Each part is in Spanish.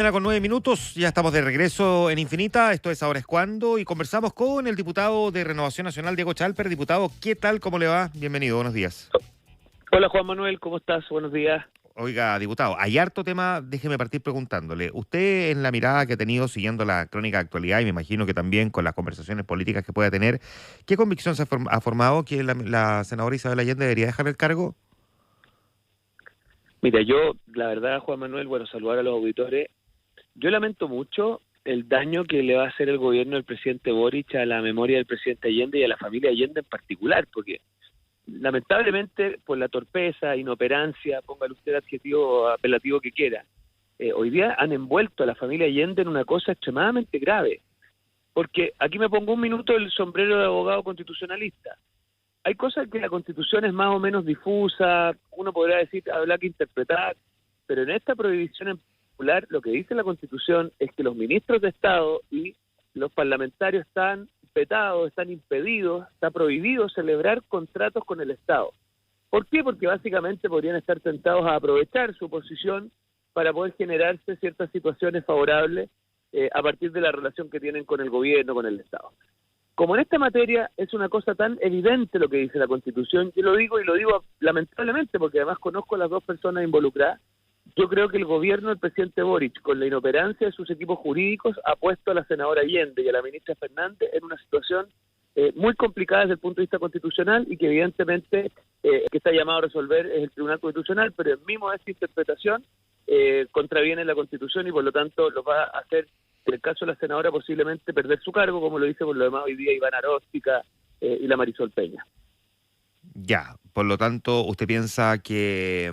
Con 9 minutos, ya estamos de regreso en Infinita, esto es Ahora es Cuando, y conversamos con el diputado de Renovación Nacional, Diego Chalper. Diputado, ¿qué tal? ¿Cómo le va? Bienvenido, buenos días. Hola Juan Manuel, ¿cómo estás? Buenos días. Oiga, diputado, hay harto tema, déjeme partir preguntándole. Usted, en la mirada que ha tenido siguiendo la crónica de actualidad, y me imagino que también con las conversaciones políticas que pueda tener, ¿qué convicción ha formado que la senadora Isabel Allende debería dejar el cargo? Mira, yo, la verdad, Juan Manuel, bueno, saludar a los auditores. Yo lamento mucho el daño que le va a hacer el gobierno del presidente Boric a la memoria del presidente Allende y a la familia Allende en particular, porque lamentablemente por la torpeza, inoperancia, póngale usted el adjetivo apelativo que quiera, hoy día han envuelto a la familia Allende en una cosa extremadamente grave. Porque aquí me pongo un minuto el sombrero de abogado constitucionalista. Hay cosas que la Constitución es más o menos difusa, uno podrá decir, habrá que interpretar, pero en esta prohibición en particular, lo que dice la Constitución es que los ministros de Estado y los parlamentarios están vetados, están impedidos, está prohibido celebrar contratos con el Estado. ¿Por qué? Porque básicamente podrían estar tentados a aprovechar su posición para poder generarse ciertas situaciones favorables a partir de la relación que tienen con el gobierno, con el Estado. Como en esta materia es una cosa tan evidente lo que dice la Constitución, yo lo digo y lo digo lamentablemente porque además conozco a las dos personas involucradas, yo creo que el gobierno del presidente Boric, con la inoperancia de sus equipos jurídicos, ha puesto a la senadora Allende y a la ministra Fernández en una situación muy complicada desde el punto de vista constitucional y que evidentemente el que está llamado a resolver es el Tribunal Constitucional, pero en mi modesta interpretación contraviene la Constitución y por lo tanto lo va a hacer, en el caso de la senadora, posiblemente perder su cargo, como lo dice por lo demás hoy día Iván Aróstica y la Marisol Peña. Ya, por lo tanto, ¿usted piensa que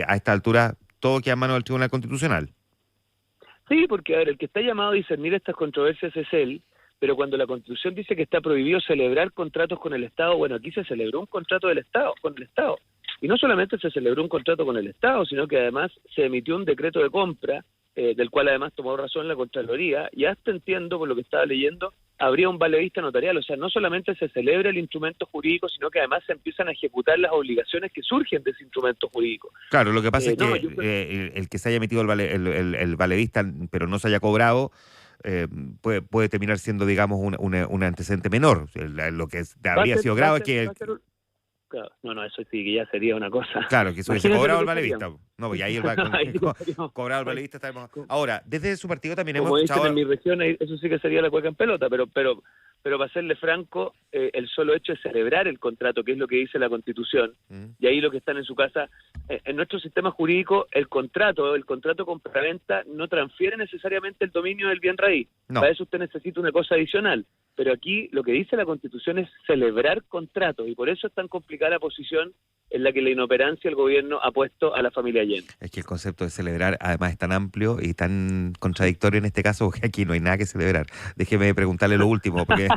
a esta altura todo queda en manos del Tribunal Constitucional? Sí, porque a ver, el que está llamado a discernir estas controversias es él, pero cuando la Constitución dice que está prohibido celebrar contratos con el Estado, bueno, aquí se celebró un contrato del Estado, con el Estado. Y no solamente se celebró un contrato con el Estado, sino que además se emitió un decreto de compra, del cual además tomó razón la Contraloría, y hasta entiendo, por lo que estaba leyendo, habría un valedista notarial, o sea, no solamente se celebra el instrumento jurídico, sino que además se empiezan a ejecutar las obligaciones que surgen de ese instrumento jurídico. Claro, lo que pasa es No, que el que se haya emitido el valedista, pero no se haya cobrado, puede terminar siendo, digamos, un antecedente menor. Lo que va a habría ser, sido va a grave es ser, que, va a ser claro, no, eso sí que ya sería una cosa. claro, que se hubiese Imagínate lo cobrado el que valedista. seríamos. No, pues ahí Ahí estaríamos, cobrado el valedista estaremos. Ahora, desde su partido también hemos como dicen en escuchado. mi región, eso sí que sería la cueca en pelota, pero para serle franco, el solo hecho de celebrar el contrato, que es lo que dice la Constitución, ¿Mm? y ahí lo que están en su casa, en nuestro sistema jurídico, el contrato compraventa no transfiere necesariamente el dominio del bien raíz. No. Para eso usted necesita una cosa adicional. Pero aquí lo que dice la Constitución es celebrar contratos, y por eso es tan complicada la posición en la que la inoperancia del gobierno ha puesto a la familia Allende. Es que el concepto de celebrar además es tan amplio y tan contradictorio en este caso, porque aquí no hay nada que celebrar. Déjeme preguntarle lo último, porque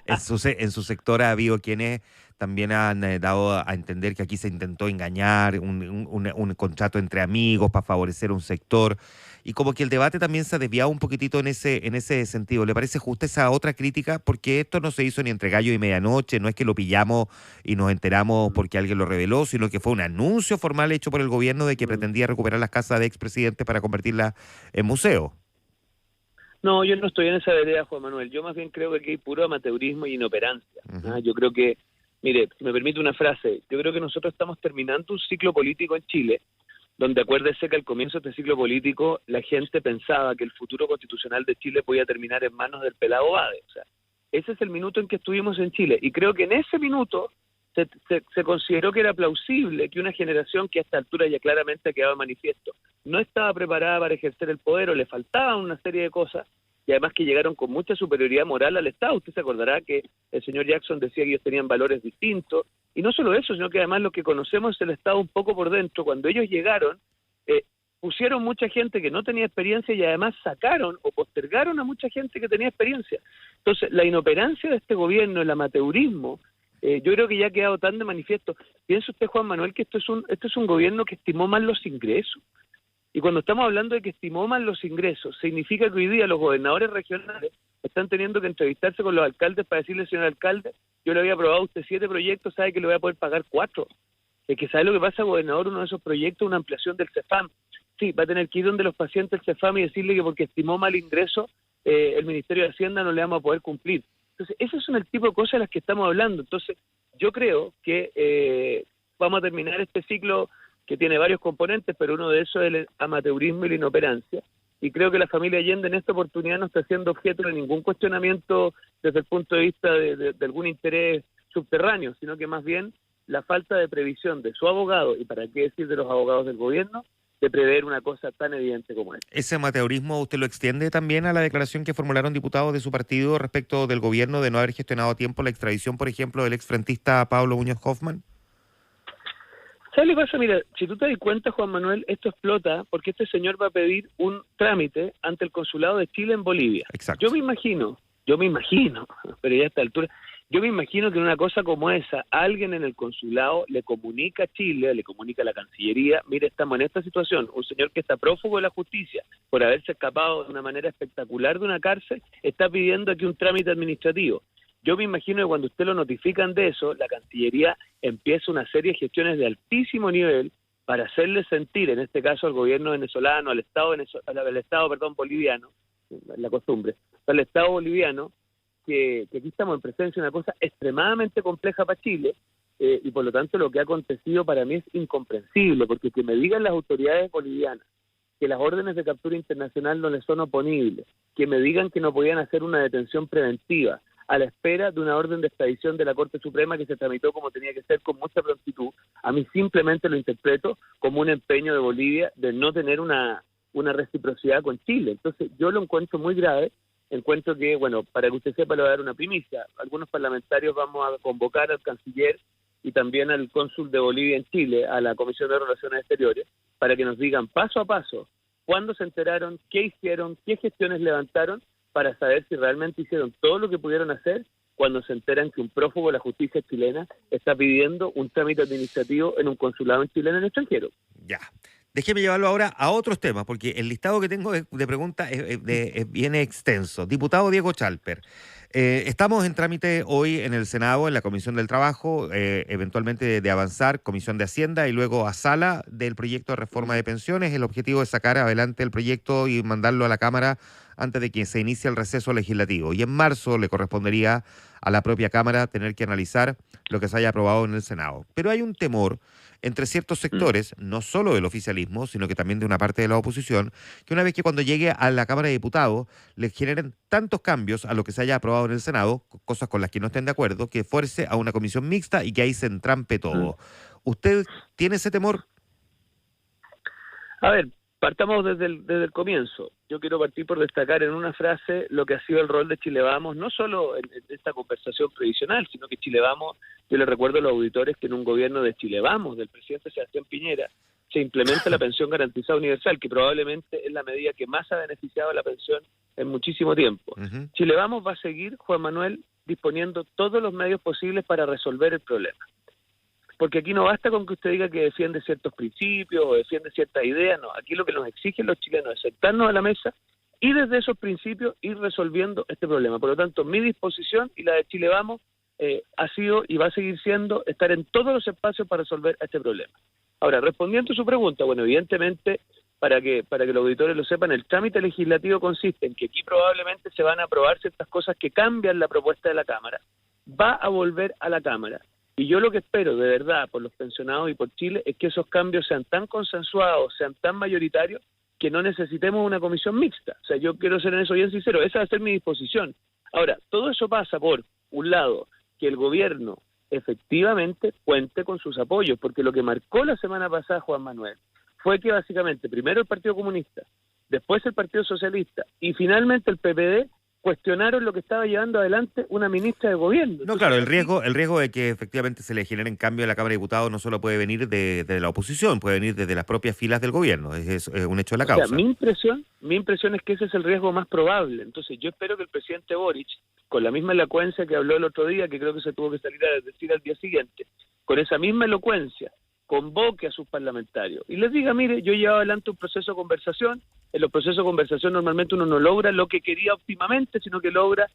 en su sector ha habido quienes también han dado a entender que aquí se intentó engañar un contrato entre amigos para favorecer un sector, y como que el debate también se ha desviado un poquitito en ese sentido. ¿Le parece justa esa otra crítica? Porque esto no se hizo ni entre gallo y medianoche, no es que lo pillamos y nos enteramos porque alguien lo reveló, sino que fue un anuncio formal hecho por el gobierno de que pretendía recuperar las casas de expresidentes para convertirlas en museo. No, yo no estoy en esa vereda, Juan Manuel. Yo más bien creo que aquí hay puro amateurismo y inoperancia. Ujú. Yo creo que, mire, si me permite una frase, yo creo que nosotros estamos terminando un ciclo político en Chile, donde acuérdese que al comienzo de este ciclo político la gente pensaba que el futuro constitucional de Chile podía terminar en manos del pelado Bade. O sea, ese es el minuto en que estuvimos en Chile. Y creo que en ese minuto se consideró que era plausible que una generación que a esta altura ya claramente ha quedado manifiesto no estaba preparada para ejercer el poder o le faltaban una serie de cosas y además que llegaron con mucha superioridad moral al Estado. Usted se acordará que el señor Jackson decía que ellos tenían valores distintos y no solo eso, sino que además lo que conocemos es el Estado un poco por dentro. Cuando ellos llegaron, pusieron mucha gente que no tenía experiencia y además sacaron o postergaron a mucha gente que tenía experiencia. Entonces, la inoperancia de este gobierno, el amateurismo, yo creo que ya ha quedado tan de manifiesto. Piensa usted, Juan Manuel, que esto es un gobierno que estimó mal los ingresos. Y cuando estamos hablando de que estimó mal los ingresos, significa que hoy día los gobernadores regionales están teniendo que entrevistarse con los alcaldes para decirle, señor alcalde, yo le había aprobado a usted 7 proyectos, sabe que le voy a poder pagar 4. Es que sabe lo que pasa, gobernador, uno de esos proyectos, una ampliación del CEFAM. sí, va a tener que ir donde los pacientes del CEFAM y decirle que porque estimó mal ingreso, el Ministerio de Hacienda no le vamos a poder cumplir. Entonces, esos son el tipo de cosas de las que estamos hablando. Entonces, yo creo que vamos a terminar este ciclo que tiene varios componentes, pero uno de esos es el amateurismo y la inoperancia. Y creo que la familia Allende en esta oportunidad no está siendo objeto de ningún cuestionamiento desde el punto de vista de algún interés subterráneo, sino que más bien la falta de previsión de su abogado, y para qué decir de los abogados del gobierno, de prever una cosa tan evidente como esta. ¿Ese amateurismo usted lo extiende también a la declaración que formularon diputados de su partido respecto del gobierno de no haber gestionado a tiempo la extradición, por ejemplo, del exfrentista Pablo Muñoz Hoffmann? ¿Sabes lo que pasa? Mira, si tú te das cuenta, Juan Manuel, esto explota porque este señor va a pedir un trámite ante el Consulado de Chile en Bolivia. Exacto. Yo me imagino, pero ya a esta altura, yo me imagino que en una cosa como esa, alguien en el consulado le comunica a Chile, le comunica a la Cancillería, mire, estamos en esta situación, un señor que está prófugo de la justicia por haberse escapado de una manera espectacular de una cárcel, está pidiendo aquí un trámite administrativo. Yo me imagino que cuando usted lo notifican de eso, la Cancillería empieza una serie de gestiones de altísimo nivel para hacerle sentir, en este caso al gobierno venezolano, al Estado boliviano, la costumbre, al Estado boliviano, que aquí estamos en presencia de una cosa extremadamente compleja para Chile, y por lo tanto lo que ha acontecido para mí es incomprensible, porque que me digan las autoridades bolivianas que las órdenes de captura internacional no les son oponibles, que me digan que no podían hacer una detención preventiva a la espera de una orden de extradición de la Corte Suprema que se tramitó como tenía que ser con mucha prontitud, a mí simplemente lo interpreto como un empeño de Bolivia de no tener una reciprocidad con Chile. Entonces yo lo encuentro muy grave. Encuentro que, bueno, para que usted sepa, le voy a dar una primicia. Algunos parlamentarios vamos a convocar al canciller y también al cónsul de Bolivia en Chile, a la Comisión de Relaciones Exteriores, para que nos digan paso a paso cuándo se enteraron, qué hicieron, qué gestiones levantaron, para saber si realmente hicieron todo lo que pudieron hacer cuando se enteran que un prófugo de la justicia chilena está pidiendo un trámite administrativo en un consulado en Chile en el extranjero. Ya. Déjeme llevarlo ahora a otros temas, porque el listado que tengo de preguntas es bien extenso. Diputado Diego Chalper, estamos en trámite hoy en el Senado, en la Comisión del Trabajo, eventualmente de avanzar, Comisión de Hacienda y luego a Sala del proyecto de reforma de pensiones. El objetivo es sacar adelante el proyecto y mandarlo a la Cámara antes de que se inicie el receso legislativo. Y en marzo le correspondería a la propia Cámara tener que analizar lo que se haya aprobado en el Senado. Pero hay un temor entre ciertos sectores, no solo del oficialismo, sino que también de una parte de la oposición, que una vez que cuando llegue a la Cámara de Diputados les generen tantos cambios a lo que se haya aprobado en el Senado, cosas con las que no estén de acuerdo, que fuerce a una comisión mixta y que ahí se entrampe todo. ¿Usted tiene ese temor? A ver, partamos desde el comienzo. Yo quiero partir por destacar en una frase lo que ha sido el rol de Chile Vamos, no solo en esta conversación previsional, sino que Chile Vamos, yo le recuerdo a los auditores que en un gobierno de Chile Vamos, del presidente Sebastián Piñera, se implementa la pensión garantizada universal, que probablemente es la medida que más ha beneficiado a la pensión en muchísimo tiempo. Chile Vamos va a seguir, Juan Manuel, disponiendo todos los medios posibles para resolver el problema. Porque aquí no basta con que usted diga que defiende ciertos principios o defiende ciertas ideas, no. Aquí lo que nos exigen los chilenos es sentarnos a la mesa y desde esos principios ir resolviendo este problema. Por lo tanto, mi disposición y la de Chile Vamos ha sido y va a seguir siendo estar en todos los espacios para resolver este problema. Ahora, respondiendo a su pregunta, bueno, evidentemente, para que los auditores lo sepan, el trámite legislativo consiste en que aquí probablemente se van a aprobar ciertas cosas que cambian la propuesta de la Cámara. Va a volver a la Cámara. Y yo lo que espero, de verdad, por los pensionados y por Chile, es que esos cambios sean tan consensuados, sean tan mayoritarios, que no necesitemos una comisión mixta. O sea, yo quiero ser en eso bien sincero, esa va a ser mi disposición. Ahora, todo eso pasa por, un lado, que el gobierno efectivamente cuente con sus apoyos, porque lo que marcó la semana pasada Juan Manuel fue que básicamente primero el Partido Comunista, después el Partido Socialista y finalmente el PPD cuestionaron lo que estaba llevando adelante una ministra de gobierno. No, entonces, claro, el riesgo de que efectivamente se le generen cambios en la Cámara de Diputados no solo puede venir de la oposición, puede venir desde las propias filas del gobierno, es un hecho de la causa. O sea, mi impresión es que ese es el riesgo más probable. Entonces yo espero que el presidente Boric, con la misma elocuencia que habló el otro día, que creo que se tuvo que salir a decir al día siguiente, con esa misma elocuencia, convoque a sus parlamentarios y les diga, mire, yo he llevado adelante un proceso de conversación. En los procesos de conversación normalmente uno no logra lo que quería óptimamente, sino que logra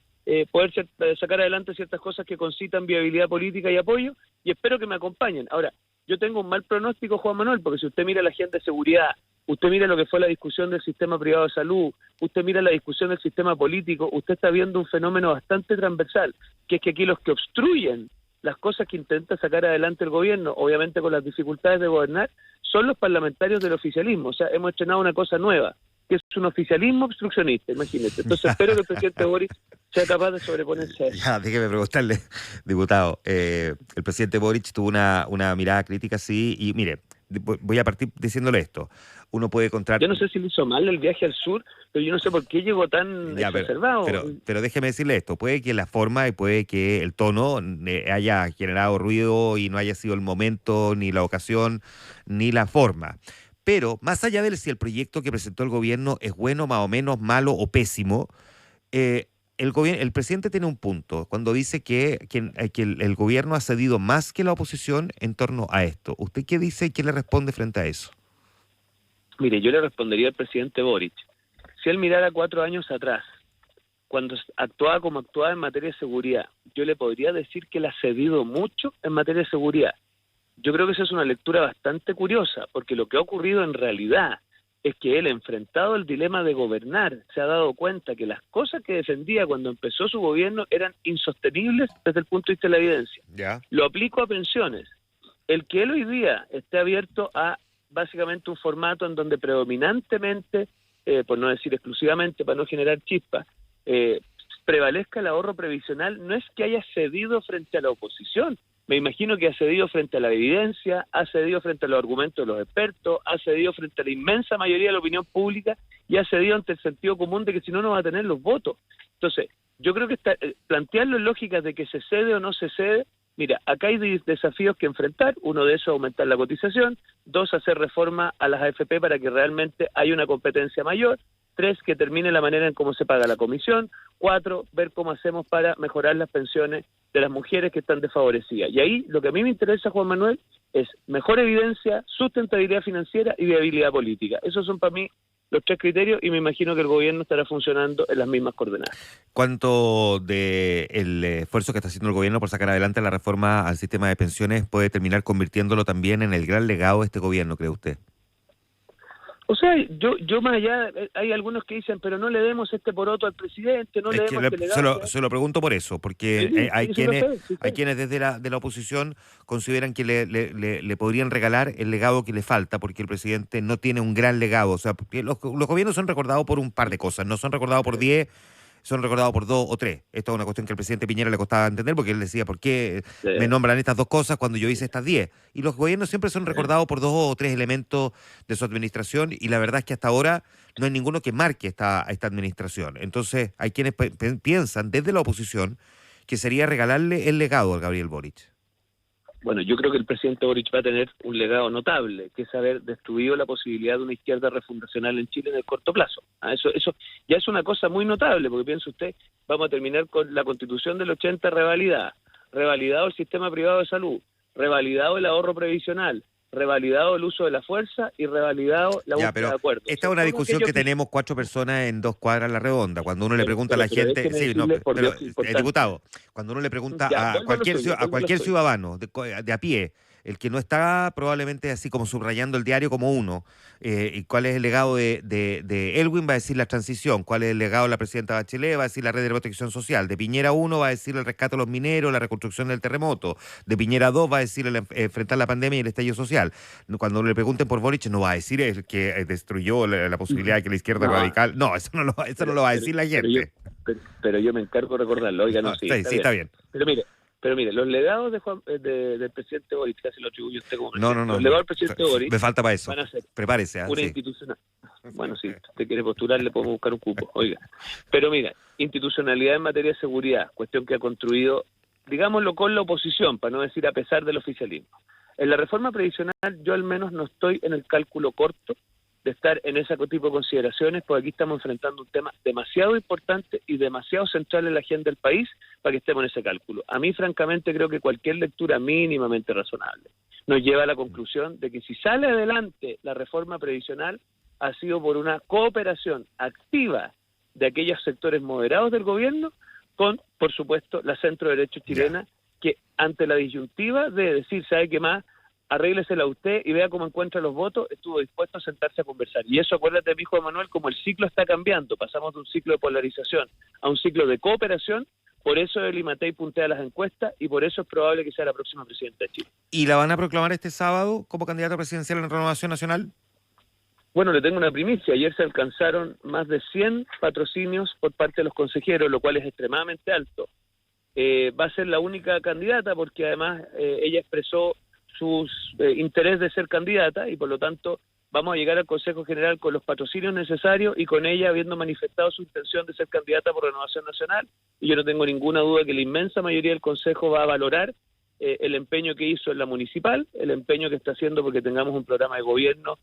poder sacar adelante ciertas cosas que concitan viabilidad política y apoyo, y espero que me acompañen. Ahora, yo tengo un mal pronóstico, Juan Manuel, porque si usted mira la agenda de seguridad, usted mira lo que fue la discusión del sistema privado de salud, usted mira la discusión del sistema político, usted está viendo un fenómeno bastante transversal, que es que aquí los que obstruyen las cosas que intenta sacar adelante el gobierno, obviamente con las dificultades de gobernar, son los parlamentarios del oficialismo. O sea, hemos estrenado una cosa nueva, que es un oficialismo obstruccionista, imagínate. Entonces espero que el presidente Boric sea capaz de sobreponerse a eso. Ya, déjeme preguntarle, diputado. El presidente Boric tuvo una mirada crítica, sí, y mire, voy a partir diciéndole esto. Uno puede encontrar... Yo no sé si le hizo mal el viaje al sur, pero yo no sé por qué llegó tan exacerbado. Pero déjeme decirle esto, puede que la forma y puede que el tono haya generado ruido y no haya sido el momento, ni la ocasión, ni la forma. Pero más allá de si el proyecto que presentó el gobierno es bueno, más o menos, malo o pésimo, el presidente tiene un punto cuando dice que el gobierno ha cedido más que la oposición en torno a esto. ¿Usted qué dice y qué le responde frente a eso? Mire, yo le respondería al presidente Boric. Si él mirara 4 años atrás, cuando actuaba como actuaba en materia de seguridad, yo le podría decir que él ha cedido mucho en materia de seguridad. Yo creo que esa es una lectura bastante curiosa, porque lo que ha ocurrido en realidad es que él, enfrentado al dilema de gobernar, se ha dado cuenta que las cosas que defendía cuando empezó su gobierno eran insostenibles desde el punto de vista de la evidencia. Ya. Lo aplico a pensiones. El que él hoy día esté abierto a básicamente un formato en donde predominantemente, por no decir exclusivamente, para no generar chispas, prevalezca el ahorro previsional, no es que haya cedido frente a la oposición. Me imagino que ha cedido frente a la evidencia, ha cedido frente a los argumentos de los expertos, ha cedido frente a la inmensa mayoría de la opinión pública y ha cedido ante el sentido común de que si no, no va a tener los votos. Entonces, yo creo que plantearlo en lógicas de que se cede o no se cede, mira, acá hay desafíos que enfrentar. Uno de esos, aumentar la cotización. 2, hacer reforma a las AFP para que realmente haya una competencia mayor. 3, que termine la manera en cómo se paga la comisión. 4, ver cómo hacemos para mejorar las pensiones de las mujeres que están desfavorecidas. Y ahí lo que a mí me interesa, Juan Manuel, es mejor evidencia, sustentabilidad financiera y viabilidad política. Esos son para mí los 3 criterios y me imagino que el gobierno estará funcionando en las mismas coordenadas. ¿Cuánto del esfuerzo que está haciendo el gobierno por sacar adelante la reforma al sistema de pensiones puede terminar convirtiéndolo también en el gran legado de este gobierno, cree usted? O sea, yo más allá, hay algunos que dicen, pero no le demos este poroto al presidente, no le demos este legado. Se lo pregunto por eso, porque hay quienes desde la oposición consideran que le podrían regalar el legado que le falta, porque el presidente no tiene un gran legado. O sea, porque los gobiernos son recordados por un par de cosas, no son recordados por 10, son recordados por 2 o 3. Esto es una cuestión que al presidente Piñera le costaba entender, porque él decía, ¿por qué me nombran estas 2 cosas cuando yo hice estas 10? Y los gobiernos siempre son recordados por 2 o 3 elementos de su administración, y la verdad es que hasta ahora no hay ninguno que marque esta administración. Entonces hay quienes piensan desde la oposición que sería regalarle el legado al Gabriel Boric. Bueno, yo creo que el presidente Boric va a tener un legado notable, que es haber destruido la posibilidad de una izquierda refundacional en Chile en el corto plazo. Eso ya es una cosa muy notable, porque piensa usted, vamos a terminar con la Constitución del 80 revalidado el sistema privado de salud, revalidado el ahorro previsional, revalidado el uso de la fuerza y revalidado la búsqueda de acuerdos. Esta es una discusión que tenemos 4 personas en 2 cuadras a la redonda. Cuando uno le pregunta a la gente, diputado, cuando uno le pregunta a cualquier ciudadano de a pie, el que no está probablemente así como subrayando el diario como uno, y cuál es el legado de Elwin, va a decir la transición. Cuál es el legado de la presidenta Bachelet, va a decir la red de protección social. De Piñera 1 va a decir el rescate a los mineros, la reconstrucción del terremoto. De Piñera 2 va a decir enfrentar la pandemia y el estallido social. Cuando le pregunten por Boric, no va a decir el que destruyó la posibilidad de que la izquierda radical... No, eso no lo va a decir la gente. Pero yo me encargo de recordarlo. Oiga, no, sí, está bien. Pero mire, los legados del presidente Boric, casi lo atribuye usted como presidente. No. Los legados del presidente Boric me falta para eso. Van a ser prepárese. Una institucional. Bueno, si usted quiere postular, le podemos buscar un cupo. Oiga. Pero mira, institucionalidad en materia de seguridad, cuestión que ha construido, digámoslo, con la oposición, para no decir a pesar del oficialismo. En la reforma previsional, yo al menos no estoy en el cálculo corto de estar en ese tipo de consideraciones, porque aquí estamos enfrentando un tema demasiado importante y demasiado central en la agenda del país para que estemos en ese cálculo. A mí, francamente, creo que cualquier lectura mínimamente razonable nos lleva a la conclusión de que si sale adelante la reforma previsional, ha sido por una cooperación activa de aquellos sectores moderados del gobierno con, por supuesto, la centro derecha chilena, que ante la disyuntiva de decir, ¿sabe qué más? arréglesela usted y vea cómo encuentra los votos, estuvo dispuesto a sentarse a conversar. Y eso, acuérdate, mi hijo Manuel, como el ciclo está cambiando, pasamos de un ciclo de polarización a un ciclo de cooperación, por eso Evelyn Matei puntea las encuestas y por eso es probable que sea la próxima presidenta de Chile. ¿Y la van a proclamar este sábado como candidata presidencial en Renovación Nacional? Bueno, le tengo una primicia. Ayer se alcanzaron más de 100 patrocinios por parte de los consejeros, lo cual es extremadamente alto. Va a ser la única candidata porque además ella expresó su interés de ser candidata y por lo tanto vamos a llegar al Consejo General con los patrocinios necesarios y con ella habiendo manifestado su intención de ser candidata por Renovación Nacional. Y yo no tengo ninguna duda que la inmensa mayoría del Consejo va a valorar el empeño que hizo en la municipal, el empeño que está haciendo porque tengamos un programa de gobierno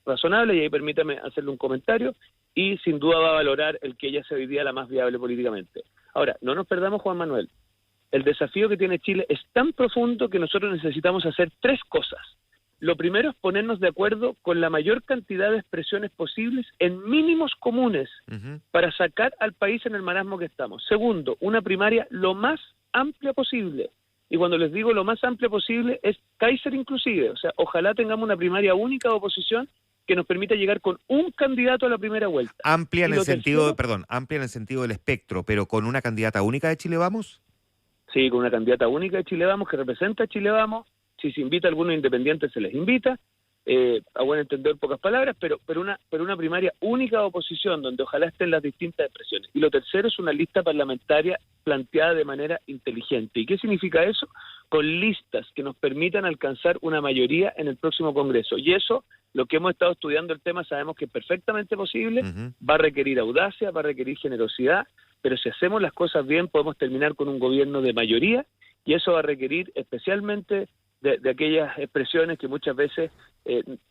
razonable, y ahí permítame hacerle un comentario, y sin duda va a valorar el que ella sea hoy día la más viable políticamente. Ahora, no nos perdamos, Juan Manuel, el desafío que tiene Chile es tan profundo que nosotros necesitamos hacer 3 cosas. Lo primero es ponernos de acuerdo con la mayor cantidad de expresiones posibles en mínimos comunes para sacar al país en el marasmo que estamos. Segundo, una primaria lo más amplia posible. Y cuando les digo lo más amplia posible es Kaiser inclusive. O sea, ojalá tengamos una primaria única de oposición que nos permita llegar con un candidato a la primera vuelta. Amplia en el sentido, amplia en el sentido del espectro, pero con una candidata única de Chile Vamos. Sí, con una candidata única de Chile Vamos que representa a Chile Vamos. Si se invita a algunos independientes se les invita, a buen entender pocas palabras, pero una primaria única de oposición donde ojalá estén las distintas expresiones. Y lo tercero es una lista parlamentaria planteada de manera inteligente. ¿Y qué significa eso? Con listas que nos permitan alcanzar una mayoría en el próximo Congreso. Y eso, lo que hemos estado estudiando el tema, sabemos que es perfectamente posible, va a requerir audacia, va a requerir generosidad, pero si hacemos las cosas bien podemos terminar con un gobierno de mayoría y eso va a requerir especialmente de aquellas expresiones que muchas veces,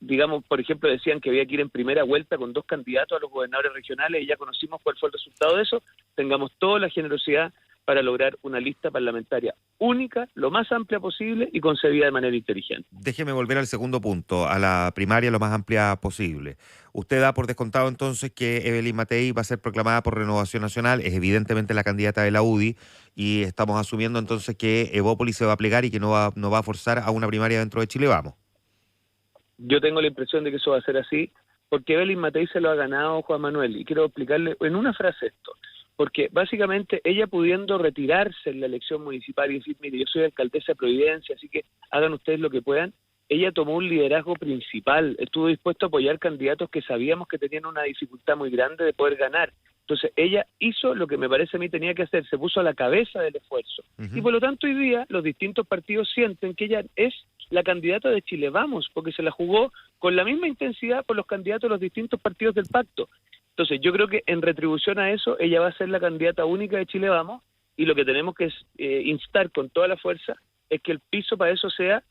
digamos, por ejemplo, decían que había que ir en primera vuelta con 2 candidatos a los gobernadores regionales y ya conocimos cuál fue el resultado de eso. Tengamos toda la generosidad para lograr una lista parlamentaria única, lo más amplia posible y concebida de manera inteligente. Déjeme volver al segundo punto, a la primaria lo más amplia posible. Usted da por descontado entonces que Evelyn Matei va a ser proclamada por Renovación Nacional, es evidentemente la candidata de la UDI, y estamos asumiendo entonces que Evópolis se va a plegar y que no va a forzar a una primaria dentro de Chile Vamos. Yo tengo la impresión de que eso va a ser así, porque Evelyn Matei se lo ha ganado Juan Manuel, y quiero explicarle en una frase esto. Porque básicamente ella pudiendo retirarse en la elección municipal y decir, mire, yo soy alcaldesa de Providencia, así que hagan ustedes lo que puedan, ella tomó un liderazgo principal, estuvo dispuesto a apoyar candidatos que sabíamos que tenían una dificultad muy grande de poder ganar. Entonces ella hizo lo que me parece a mí tenía que hacer, se puso a la cabeza del esfuerzo. Y por lo tanto hoy día los distintos partidos sienten que ella es la candidata de Chile Vamos, porque se la jugó con la misma intensidad por los candidatos de los distintos partidos del pacto. Entonces, yo creo que en retribución a eso, ella va a ser la candidata única de Chile Vamos, y lo que tenemos que instar con toda la fuerza es que el piso para eso sea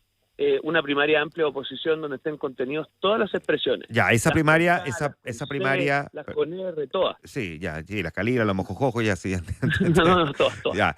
una primaria amplia de oposición donde estén contenidos todas las expresiones. Ya, esa Las primaria, González, esa primaria... las CONR, todas. Sí, ya, sí, las Calibras, los Mojojojos, ya sí. No, todas. Ya,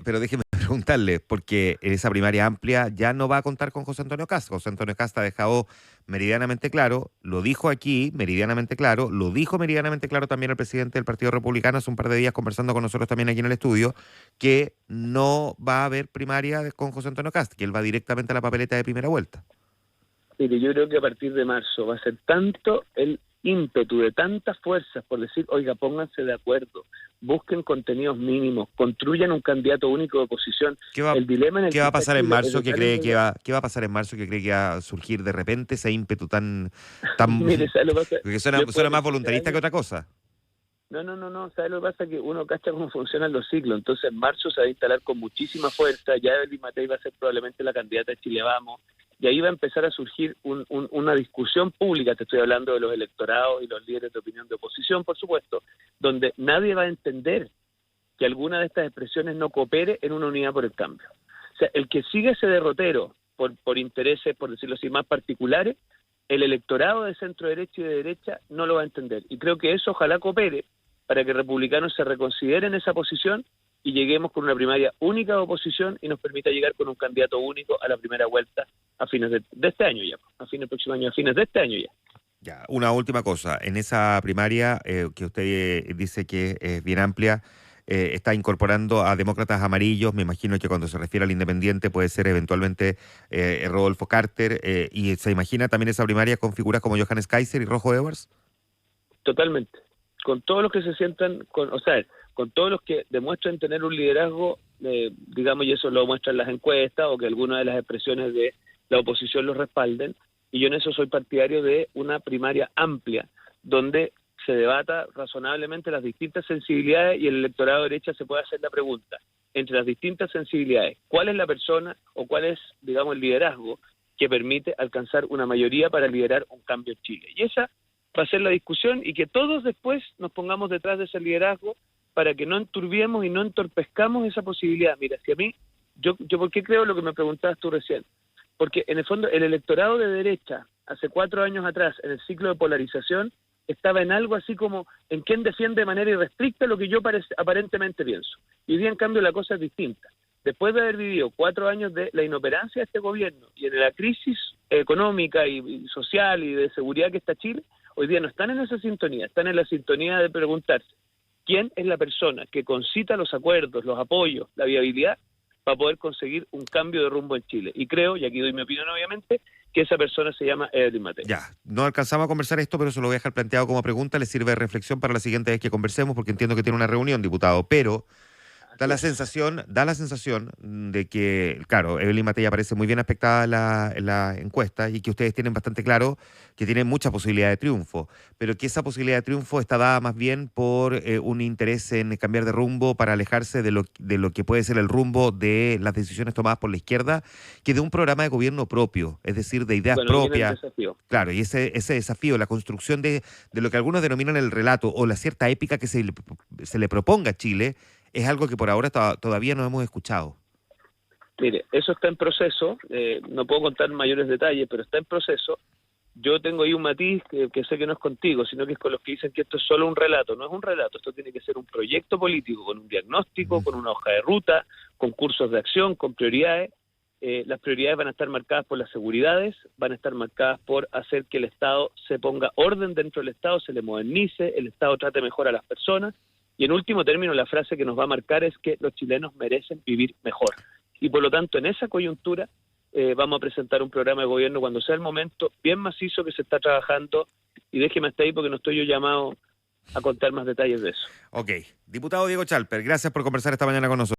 pero déjeme preguntarle, porque en esa primaria amplia ya no va a contar con José Antonio Kast. José Antonio Kast ha dejado meridianamente claro, lo dijo aquí, meridianamente claro, lo dijo meridianamente claro también el presidente del Partido Republicano hace un par de días conversando con nosotros también aquí en el estudio, que no va a haber primaria con José Antonio Kast, que él va directamente a la papeleta de primera vuelta. Mire, yo creo que a partir de marzo va a ser tanto el ímpetu de tantas fuerzas por decir, oiga, pónganse de acuerdo, busquen contenidos mínimos, construyan un candidato único de oposición. ¿Qué va a pasar en marzo que cree que va a surgir de repente ese ímpetu tan Mire, ¿sabes lo que pasa? porque suena más voluntarista que otra cosa? No, ¿sabes lo que pasa? Que uno cacha cómo funcionan los ciclos, entonces en marzo se va a instalar con muchísima fuerza, ya Evelyn Matei va a ser probablemente la candidata de Chile Vamos, y ahí va a empezar a surgir una discusión pública, te estoy hablando de los electorados y los líderes de opinión de oposición, por supuesto, donde nadie va a entender que alguna de estas expresiones no coopere en una unidad por el cambio. O sea, el que sigue ese derrotero por intereses, por decirlo así, más particulares, el electorado de centro derecha y de derecha no lo va a entender. Y creo que eso ojalá coopere para que republicanos se reconsideren esa posición y lleguemos con una primaria única de oposición y nos permita llegar con un candidato único a la primera vuelta a fines de este año ya, a fines del próximo año, a fines de este año ya. Ya, una última cosa, en esa primaria que usted dice que es bien amplia, está incorporando a demócratas amarillos. Me imagino que cuando se refiere al independiente puede ser eventualmente Rodolfo Carter, y se imagina también esa primaria con figuras como Johannes Kaiser y Rojo Edwards. Totalmente. Con todos los que se sientan, con todos los que demuestran tener un liderazgo, digamos, y eso lo muestran las encuestas o que algunas de las expresiones de la oposición los respalden, y yo en eso soy partidario de una primaria amplia, donde se debata razonablemente las distintas sensibilidades y el electorado de derecha se puede hacer la pregunta, entre las distintas sensibilidades, ¿cuál es la persona o cuál es, digamos, el liderazgo que permite alcanzar una mayoría para liderar un cambio en Chile? Y esa va a ser la discusión, y que todos después nos pongamos detrás de ese liderazgo para que no enturbiemos y no entorpezcamos esa posibilidad. Mira, si a mí, yo ¿por qué creo lo que me preguntabas tú recién? Porque en el fondo el electorado de derecha, hace 4 años atrás, en el ciclo de polarización, estaba en algo así como en quién defiende de manera irrestricta lo que yo aparentemente pienso. Y hoy día, en cambio, la cosa es distinta. Después de haber vivido 4 años de la inoperancia de este gobierno y en la crisis económica y social y de seguridad que está Chile, hoy día no están en esa sintonía, están en la sintonía de preguntarse quién es la persona que concita los acuerdos, los apoyos, la viabilidad para poder conseguir un cambio de rumbo en Chile. Y creo, y aquí doy mi opinión obviamente, que esa persona se llama Evelyn Matei. Ya, no alcanzamos a conversar esto, pero se lo voy a dejar planteado como pregunta, le sirve de reflexión para la siguiente vez que conversemos, porque entiendo que tiene una reunión, diputado, pero da la sensación de que, claro, Evelyn Matei aparece muy bien aspectada en la encuesta y que ustedes tienen bastante claro que tienen mucha posibilidad de triunfo, pero que esa posibilidad de triunfo está dada más bien por un interés en cambiar de rumbo para alejarse de lo que puede ser el rumbo de las decisiones tomadas por la izquierda, que de un programa de gobierno propio, es decir, de ideas propias. Claro, y ese desafío, la construcción de lo que algunos denominan el relato o la cierta épica que se le proponga a Chile, es algo que por ahora todavía no hemos escuchado. Mire, eso está en proceso, no puedo contar mayores detalles, pero está en proceso. Yo tengo ahí un matiz que sé que no es contigo, sino que es con los que dicen que esto es solo un relato. No es un relato, esto tiene que ser un proyecto político con un diagnóstico, con una hoja de ruta, con cursos de acción, con prioridades. Las prioridades van a estar marcadas por las seguridades, van a estar marcadas por hacer que el Estado se ponga orden dentro del Estado, se le modernice, el Estado trate mejor a las personas. Y en último término, la frase que nos va a marcar es que los chilenos merecen vivir mejor. Y por lo tanto, en esa coyuntura, vamos a presentar un programa de gobierno cuando sea el momento, bien macizo, que se está trabajando. Y déjeme hasta ahí porque no estoy yo llamado a contar más detalles de eso. Ok. Diputado Diego Chalper, gracias por conversar esta mañana con nosotros.